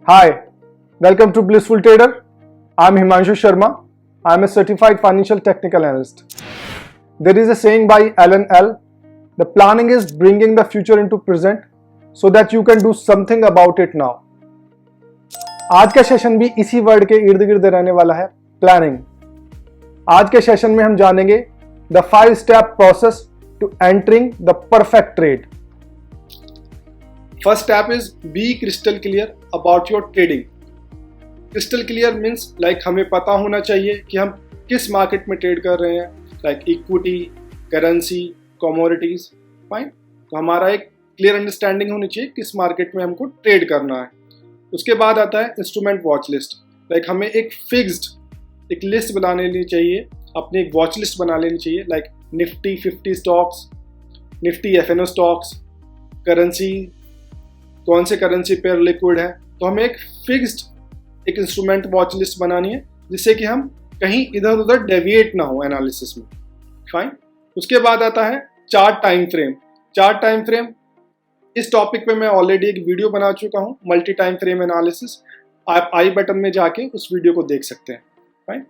Hi, welcome to Blissful Trader. I'm Himanshu Sharma. I'm a certified financial technical analyst. There is a saying by Alan L. The planning is bringing the future into present so that you can do something about it now. आज का session भी इसी word के इर्द गिर्द रहने वाला है, प्लानिंग। आज के सेशन में हम जानेंगे the 5 step process to entering the perfect trade. First step is be crystal clear about your trading. Crystal clear means like हमें पता होना चाहिए कि हम किस मार्केट में ट्रेड कर रहे हैं, like equity, currency, commodities, fine. तो हमारा एक क्लियर अंडरस्टैंडिंग होनी चाहिए किस मार्केट में हमको ट्रेड करना है। उसके बाद आता है इंस्ट्रूमेंट वॉच लिस्ट। लाइक हमें एक फिक्स्ड एक लिस्ट बना लेनी चाहिए, अपनी एक वॉच लिस्ट बना लेनी चाहिए, like Nifty 50 stocks, Nifty FNO stocks, currency, कौन से करेंसी पेयर लिक्विड है। तो हमें एक फिक्स्ड एक इंस्ट्रूमेंट वॉच लिस्ट बनानी है जिससे कि हम कहीं इधर उधर डेविएट ना हो एनालिसिस में, फाइन। उसके बाद आता है chart time frame. Chart time frame इस टॉपिक पे मैं ऑलरेडी एक वीडियो बना चुका हूँ, मल्टी टाइम फ्रेम एनालिसिस। आप आई बटन में जाके उस वीडियो को देख सकते हैं, फाइन।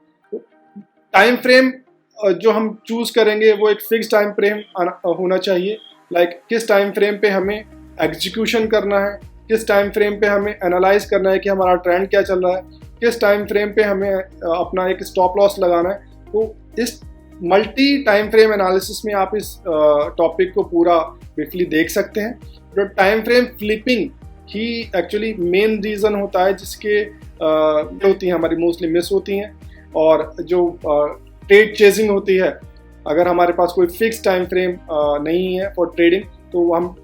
टाइम फ्रेम जो हम चूज करेंगे वो एक फिक्स टाइम फ्रेम होना चाहिए, लाइक किस टाइम फ्रेम पे हमें एग्जीक्यूशन करना है, किस टाइम फ्रेम पे हमें एनालाइज करना है कि हमारा ट्रेंड क्या चल रहा है, किस टाइम फ्रेम पे हमें अपना एक स्टॉप लॉस लगाना है। तो इस मल्टी टाइम फ्रेम एनालिसिस में आप इस टॉपिक को पूरा ब्रीफली देख सकते हैं। जो टाइम फ्रेम फ्लिपिंग ही एक्चुअली मेन रीज़न होता है जिसके होती हैं हमारी मोस्टली मिस होती हैं। और जो ट्रेड चेजिंग होती है, अगर हमारे पास कोई फिक्स टाइम फ्रेम नहीं है फॉर ट्रेडिंग तो हम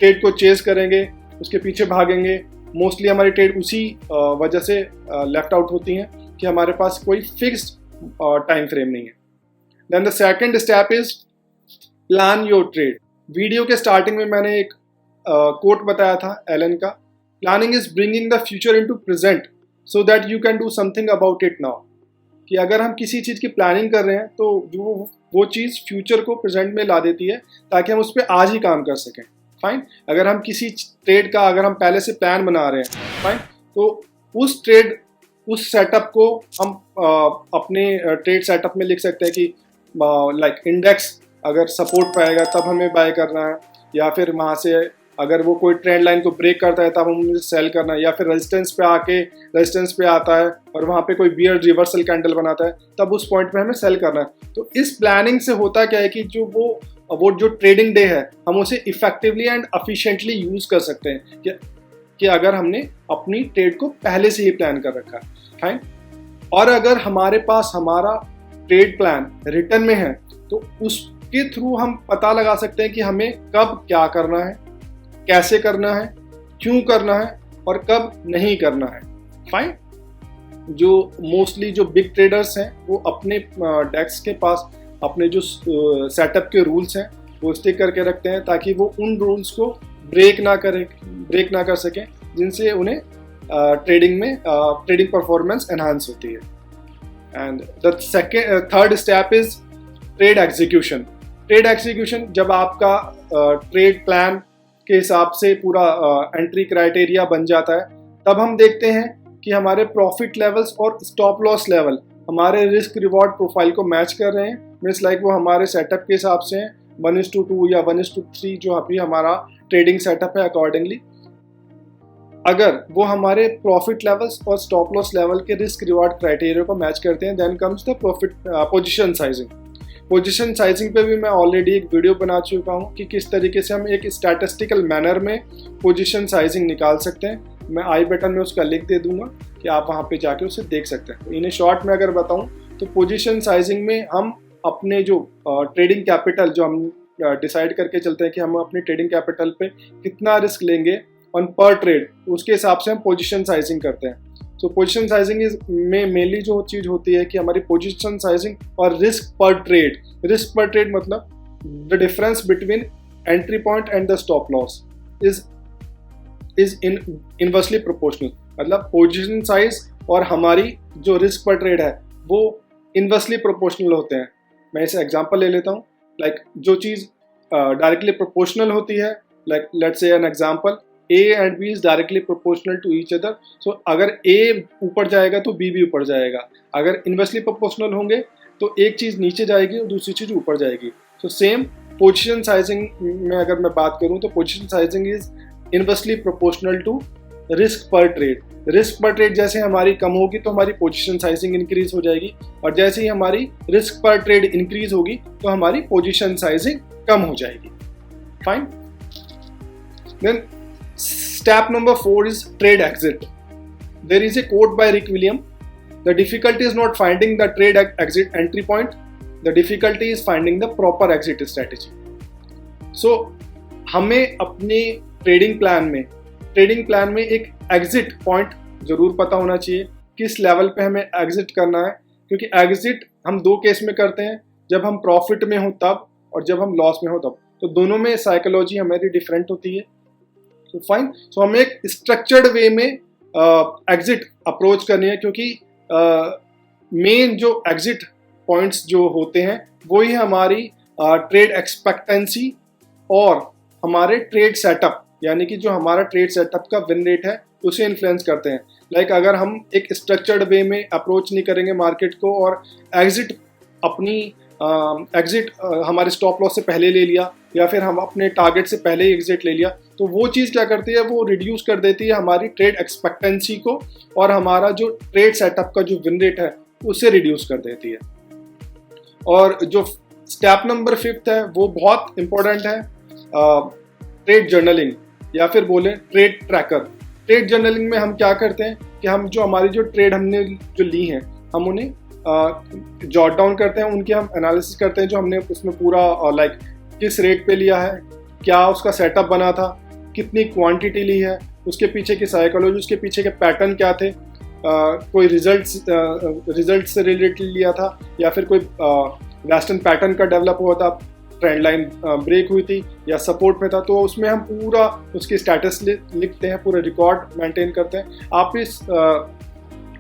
ट्रेड को चेज करेंगे, उसके पीछे भागेंगे। मोस्टली हमारी ट्रेड उसी वजह से लेफ्ट आउट होती हैं कि हमारे पास कोई फिक्स्ड टाइम फ्रेम नहीं है। Then the second step is plan your trade. Video के स्टार्टिंग में मैंने एक कोट बताया था एलन का, planning is bringing the future into present so that you can do something about it now. कि अगर हम किसी चीज़ की प्लानिंग कर रहे हैं तो वो चीज़ फ्यूचर को प्रेजेंट में ला देती है ताकि हम उस पर आज ही काम कर सकें, फाइन। अगर हम किसी ट्रेड का अगर हम पहले से प्लान बना रहे हैं, फाइन, तो उस सेटअप को हम अपने ट्रेड सेटअप में लिख सकते हैं कि लाइक इंडेक्स अगर सपोर्ट पाएगा तब हमें बाय करना है, या फिर वहाँ से अगर वो कोई ट्रेंड लाइन को ब्रेक करता है तब हमें सेल करना है, या फिर रेजिस्टेंस पे आता है और वहाँ पे कोई बियर रिवर्सल कैंडल बनाता है तब उस पॉइंट पे हमें सेल करना है। तो इस प्लानिंग से होता क्या है कि वो जो ट्रेडिंग डे है हम उसे इफेक्टिवली एंड एफिशिएंटली यूज कर सकते हैं कि अगर हमने अपनी ट्रेड को पहले से ही प्लान कर रखा है, फाइन। और अगर हमारे पास हमारा ट्रेड प्लान रिटर्न में है तो उसके थ्रू हम पता लगा सकते हैं कि हमें कब क्या करना है, कैसे करना है, क्यों करना है और कब नहीं करना है, फाइन। जो मोस्टली जो बिग ट्रेडर्स हैं वो अपने डेस्क के पास अपने जो सेटअप के रूल्स हैं वो स्टिक करके रखते हैं ताकि वो उन रूल्स को ब्रेक ना कर सकें जिनसे उन्हें ट्रेडिंग परफॉर्मेंस एनहांस होती है। And the third step is trade execution. Trade execution जब आपका ट्रेड प्लान के हिसाब से पूरा एंट्री क्राइटेरिया बन जाता है तब हम देखते हैं कि हमारे प्रॉफिट लेवल्स और स्टॉप लॉस लेवल हमारे रिस्क रिवॉर्ड प्रोफाइल को मैच कर रहे हैं। मीन्स लाइक वो हमारे सेटअप के हिसाब से हैं 1:2 या 1:3 जो अभी हमारा ट्रेडिंग सेटअप है अकॉर्डिंगली। अगर वो हमारे प्रॉफिट लेवल्स और स्टॉप लॉस लेवल के रिस्क रिवॉर्ड क्राइटेरिया को मैच करते हैं then comes the profit position sizing. Position sizing पे भी मैं ऑलरेडी एक वीडियो बना चुका हूँ कि किस तरीके से हम एक स्टैटिस्टिकल मैनर में पोजीशन साइजिंग निकाल सकते हैं। मैं आई बटन में उसका लिंक दे दूंगा कि आप वहाँ पे जाके उसे देख सकते हैं। इन्हें शॉर्ट में अगर बताऊँ तो पोजीशन साइजिंग में हम अपने जो ट्रेडिंग कैपिटल जो हम डिसाइड करके चलते हैं कि हम अपने ट्रेडिंग कैपिटल पे कितना रिस्क लेंगे ऑन पर ट्रेड, उसके हिसाब से हम पोजीशन साइजिंग करते हैं। सो पोजीशन साइजिंग में मेनली जो चीज़ होती है कि हमारी पोजीशन साइजिंग और रिस्क पर ट्रेड मतलब the difference between entry point and the stop loss is inversely proportional. मतलब पोजीशन साइज और हमारी जो रिस्क पर ट्रेड है वो इनवर्सली प्रोपोर्शनल होते हैं। मैं इसे एग्जांपल ले लेता हूँ, लाइक जो चीज़ डायरेक्टली प्रोपोर्शनल होती है, like let's say an example A and B is directly proportional to each other. So अगर A ऊपर जाएगा तो B भी ऊपर जाएगा. अगर इन्वर्सली प्रोपोर्शनल होंगे तो एक चीज़ नीचे जाएगी और दूसरी चीज़ ऊपर जाएगी. So सेम पोजीशन साइजिंग में अगर मैं बात करूँ तो position sizing is inversely proportional to risk per trade. Risk per trade जैसे हमारी कम होगी तो हमारी पोजीशन साइजिंग इंक्रीज हो जाएगी, और जैसे ही हमारी रिस्क पर ट्रेड इंक्रीज होगी तो हमारी पोजीशन साइजिंग कम हो जाएगी. Fine. Then step number 4 is trade exit. There is a quote by Rick William. The difficulty is not finding the trade exit entry point, the difficulty is finding the proper exit strategy. So हमें अपने trading plan में एक exit point जरूर पता होना चाहिए, किस level पे हमें एग्जिट करना है, क्योंकि एग्जिट हम दो केस में करते हैं, जब हम प्रॉफिट में हो तब और जब हम लॉस में हो तब. तो दोनों में साइकोलॉजी हमारी डिफरेंट होती है. तो फाइन. सो हमें एक स्ट्रक्चर्ड वे में एग्जिट अप्रोच करनी है, क्योंकि मेन जो एग्जिट पॉइंट्स जो होते हैं वही हमारी ट्रेड एक्सपेक्टेंसी और हमारे ट्रेड सेटअप, यानी कि जो हमारा ट्रेड सेटअप का विन रेट है उसे इन्फ्लुएंस करते हैं. लाइक अगर हम एक स्ट्रक्चर्ड वे में अप्रोच नहीं करेंगे मार्केट को और एग्जिट हमारे स्टॉप लॉस से पहले ले लिया या फिर हम अपने टारगेट से पहले ही एग्जिट ले लिया, तो वो चीज़ क्या करती है, वो रिड्यूस कर देती है हमारी ट्रेड एक्सपेक्टेंसी को और हमारा जो ट्रेड सेटअप का जो विन रेट है उसे रिड्यूस कर देती है. और जो स्टेप नंबर 5 है वो बहुत इंपॉर्टेंट है, ट्रेड जर्नलिंग या फिर बोले ट्रेड ट्रैकर. ट्रेड जर्नलिंग में हम क्या करते हैं कि हम जो हमारी जो ट्रेड हमने जो ली हैं हम उन्हें जॉट डाउन करते हैं, उनके हम एनालिसिस करते हैं जो हमने उसमें पूरा लाइक किस रेट पे लिया है, क्या उसका सेटअप बना था, कितनी क्वांटिटी ली है, उसके पीछे की साइकोलॉजी, उसके पीछे के पैटर्न क्या थे, कोई रिजल्ट से रिलेटेड लिया था या फिर कोई वेस्टर्न पैटर्न का डेवलप हुआ था, ट्रेंड लाइन ब्रेक हुई थी या सपोर्ट में था, तो उसमें हम पूरा उसकी स्टेटस लिखते हैं, पूरा रिकॉर्ड मेंटेन करते हैं. आप इस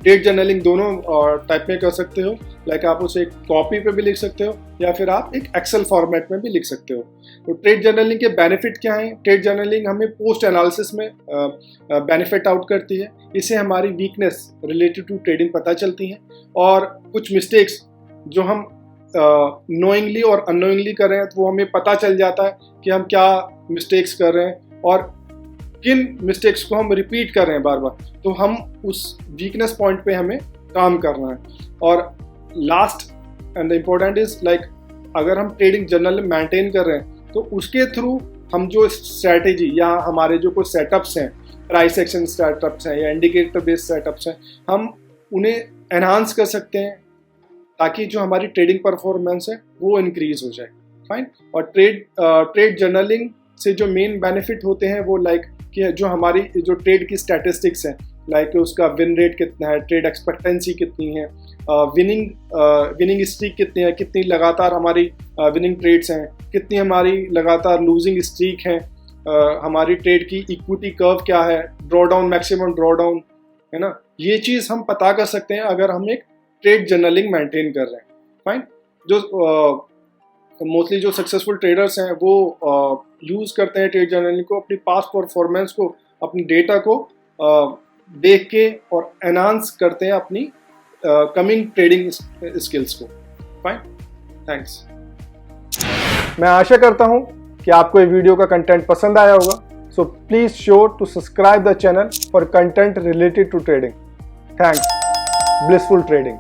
ट्रेड जर्नलिंग दोनों टाइप में कर सकते हो. लाइक आप उसे एक कॉपी पे भी लिख सकते हो या फिर आप एक एक्सेल फॉर्मेट में भी लिख सकते हो. तो ट्रेड जर्नलिंग के बेनिफिट क्या हैं? ट्रेड जर्नलिंग हमें पोस्ट एनालिसिस में बेनिफिट आउट करती है. इससे हमारी वीकनेस रिलेटेड टू ट्रेडिंग पता चलती हैं और कुछ मिस्टेक्स जो हम नोइंगली और अननोइंगली कर रहे हैं तो वो हमें पता चल जाता है कि हम क्या मिस्टेक्स कर रहे हैं और किन मिस्टेक्स को हम रिपीट कर रहे हैं बार बार. तो हम उस वीकनेस पॉइंट पे हमें काम करना है. और last and the important is like अगर हम ट्रेडिंग जर्नल मेंटेन कर रहे हैं तो उसके थ्रू हम जो स्ट्रैटेजी या हमारे जो कुछ सेटअप्स हैं, प्राइस एक्शन सेटअप्स हैं या इंडिकेटर बेस्ड सेटअप्स हैं, हम उन्हें एनहांस कर सकते हैं ताकि जो हमारी ट्रेडिंग परफॉर्मेंस है वो इंक्रीज हो जाए. फाइन. और ट्रेड जर्नलिंग से जो मेन बेनिफिट होते हैं वो लाइक कि जो हमारी जो ट्रेड की हैं, लाइक उसका विन रेट कितना है, ट्रेड एक्सपेक्टेंसी कितनी है, विनिंग स्ट्रीक कितनी है, कितनी लगातार हमारी विनिंग ट्रेड्स हैं, कितनी हमारी लगातार लूजिंग स्ट्रीक हैं, हमारी ट्रेड की इक्विटी कर्व क्या है, draw down, maximum draw down, है ना. ये चीज़ हम पता कर सकते हैं अगर हम एक ट्रेड जर्नलिंग मेंटेन कर रहे हैं. फाइन. जो मोस्टली जो सक्सेसफुल ट्रेडर्स हैं वो यूज़ करते हैं ट्रेड जर्नलिंग को अपनी पास्ट परफॉर्मेंस को, अपनी डेटा को देख के और एनहांस करते हैं अपनी कमिंग ट्रेडिंग स्किल्स को. फाइन. थैंक्स. मैं आशा करता हूं कि आपको ये वीडियो का कंटेंट पसंद आया होगा. So please sure to subscribe the channel for content related to trading. Thanks. Blissful trading.